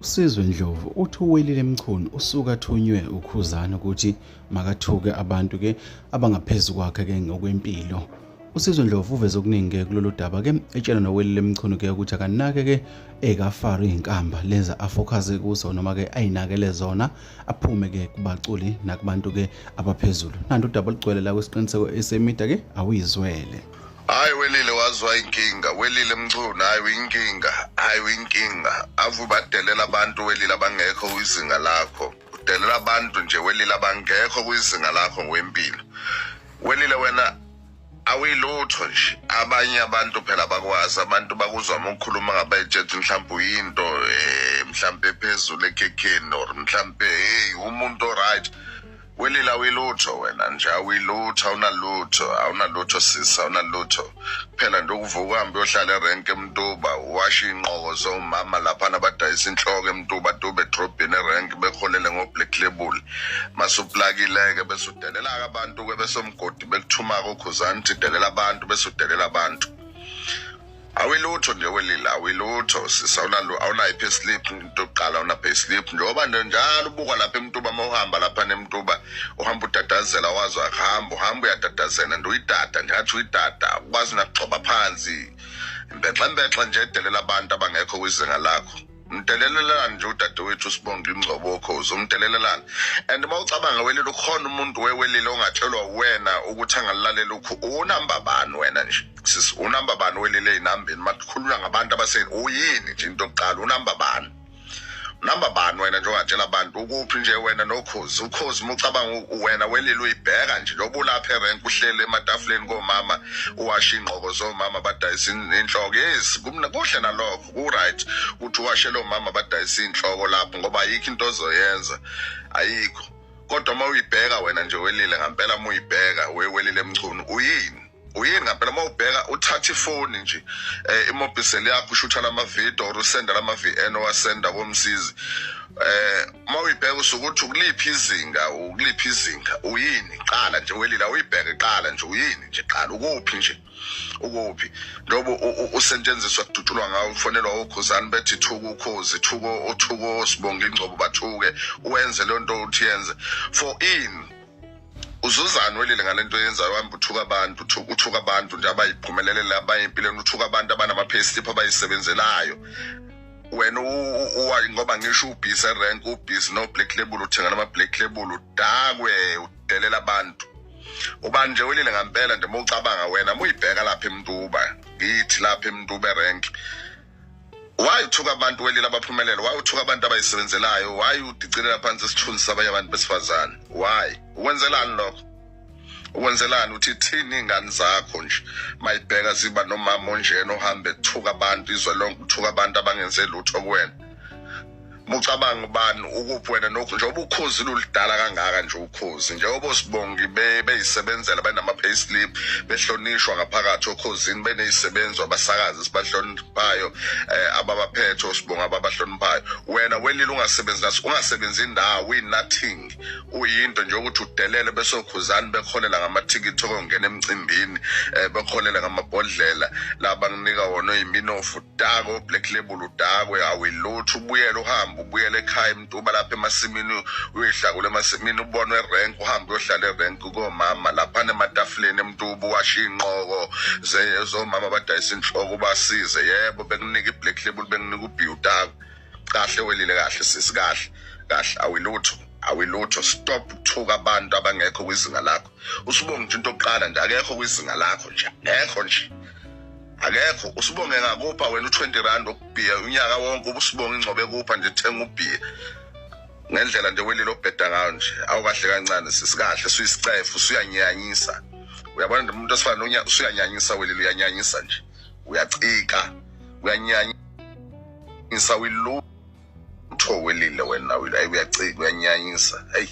Sizwe Ndlovu uthi uWelile Mchunu usuka athunywe ukhuzana ukuthi makathuke abantu ke abangaphezulu kwakhe ke ngokwempilo. uSizwe Ndlovu uveze okuningi kulolu daba ke etshela noWelile Mchunu ke ukuthi akanake ke ekafara izinkamba leza afocus kuzo noma ke ayinakele zona aphume ke kubaculi nakubantu ke abaphezulu. Nanti udaba ligcwele la kwesiqiniseko esemida ke awuyizwele. Hayi Welile wazwa inkinga, Welile Mchunu hayi uyinkinga. Avu badelela abantu Welile abangekho kwizinga lakho. Udelela abantu nje Welile abangekho kwizinga lakho ngwempilo. Welile wena awuyilutho nje. Abanye abantu phela bakwazi, abantu bakuzwa ukukhuluma ngabayithethe mhlawumbe uyinto mhlawumbe ephezulu ekhekheni or mhlawumbe umuntu oright. Welile awuyilutho wena nje, awuyilutho, awunalutho sisi, awunalutho. Phela nje ukuvuka uhambe uyohlala erenk eMtuba, uwasha inqoko zomama lapha nabadayisa inhloko eMtuba tube drobhini erenk beholele ngo-black label. Masuplakileke bese udelela abantu ke besomgodi bekuthuma kokhuzana uthi delela abantu bese udelela abantu. Awuyilutho nje Welile, awuyilutho sisi, awunayi payslip into yokuqala, awuna payslip njengoba njalo ubuka lapha eMtuba mawuhamba lapha neMtuba uhamba utatazela wazwa uhamba uyatatazela nje uyidada nje athi uyidada ukwazi nakuxoba phansi imbexembexe nje edelela abantu abangekho kwizinga lakho. Mdelelelana nje udadewethu Sibonga ingcobo okhozi umdelelelana. And mawucabanga Welile ukhona umuntu weWelile ongatshelwa wena ukuthi angalalela unamba bani wena nje sisi, unamba bani Welile inambeni makukhulunywa ngabantu abaseni uyini nje into yokuqala, unamba bani wena nje ongatshela abantu ukuphi nje wena nokhozi. Ukhozi mucabanga wena Welile uyibheka nje njengoba ulapha erenk uhlele ematafuleni komama uwasha inqoko zomama badayisa inhloko. Yes, kuhle nalokho ku-right ukuthi uwashele omama badayisa inhloko lapho ngoba ayikho into ozoyenza, ayikho. Kodwa uma uyibheka wena nje Welile ngampela uyibheka weWelile Mchunu uyini ngampela mawubheka uthatha ifoni nje imobile yakho ushutha lamavidiyo or usenda lama-VN owasenda komsizi. Mawuyibheka usukuthi ukuliphi izinga uyini qala nje Welile, awuyibheke qala nje uyini nje qala ukuphi njengoba usetshenziswa kudutshulwa ngawo ufonelwa okhuzana bethi thuka ukhozi thuko Sibonga ingcobo bathuke uwenze le nto uthi yenze for in uzuzana Welile ngalento yenza uhamba uthuka abantu nje abayiphumelelele abayimpilweni, uthuka abantu abanama-payslip abayisebenzelayo. Wena ngoba ngisho ubhisi erenk ubhisi no-black label uthenga nama-black label udakwe udelela abantu. Ubani nje Welile ngampela nje mawucabanga wena muyibheka lapha eMtuba, ngithi lapha eMtuba erenk why uthuka abantu Welile abaphumelele, why uthuka abantu abayisebenzelayo, why udicelela phansi isithunzi sabanye abantu besifazane, why ukwenzelani lokho? Ukwenzelani uthi thini ingane zakho nje mayibheka ziba nomama onjena ohambe ethuka abantu izwe lonke uthuka abantu abangenze lutho kuwena. Mucabanga ubani ukuphi wena nokho njengoba ukhozi lulidala kangaka nje ukhozi njengoba uSibongi beyisebenzela banama-payslip behlonishwa ngaphakathi okhozini beneyisebenzi abasakazi sibahloniphayo ababaphethe uSibonga ababahloniphayo. Wena Welile ungasebenzi indawo nothing, uyinto nje ukuthi udelele bese okhuzani bekholela ngamathikithi okungena emcimbini bekholela ngamabhodlela laba nginika wona oyiminofu udako black label udakwe awuyilutho ubuyele ekhaya eMtuba lapha emasimini uyihlakule emasimini ubonwe erenk uhambe uyohlala erenk komama lapha ematafuleni eMtuba uwasha inqoko zomama badayisa inhloko basize. Yebo bekunika i-black label bekunika ubhiyudako kahle Welile, kahle sisi, kahle awuyilutho. Stop ukuthuka abantu abangekho kwizinga lakho. uSibonga nje into yokuqala nje akekho kwizinga lakho nje, akekho. uSibonga engakupha wena u-20 okubhiya unyaka wonke uSibonga ingcobe kupha nje thenga ubhiya ngendlela nje Welile obheda ngayo nje awukahle kancane sisi, kahle suyisicefu usuyanyanyisa. Uyabona nje umuntu osifana nonyaka usuyanyanyisa Welile, uyanyanyisa nje, uyacika, uyanyanyisa uyilutho Welile wena uyacika uyanyanyisa. Hey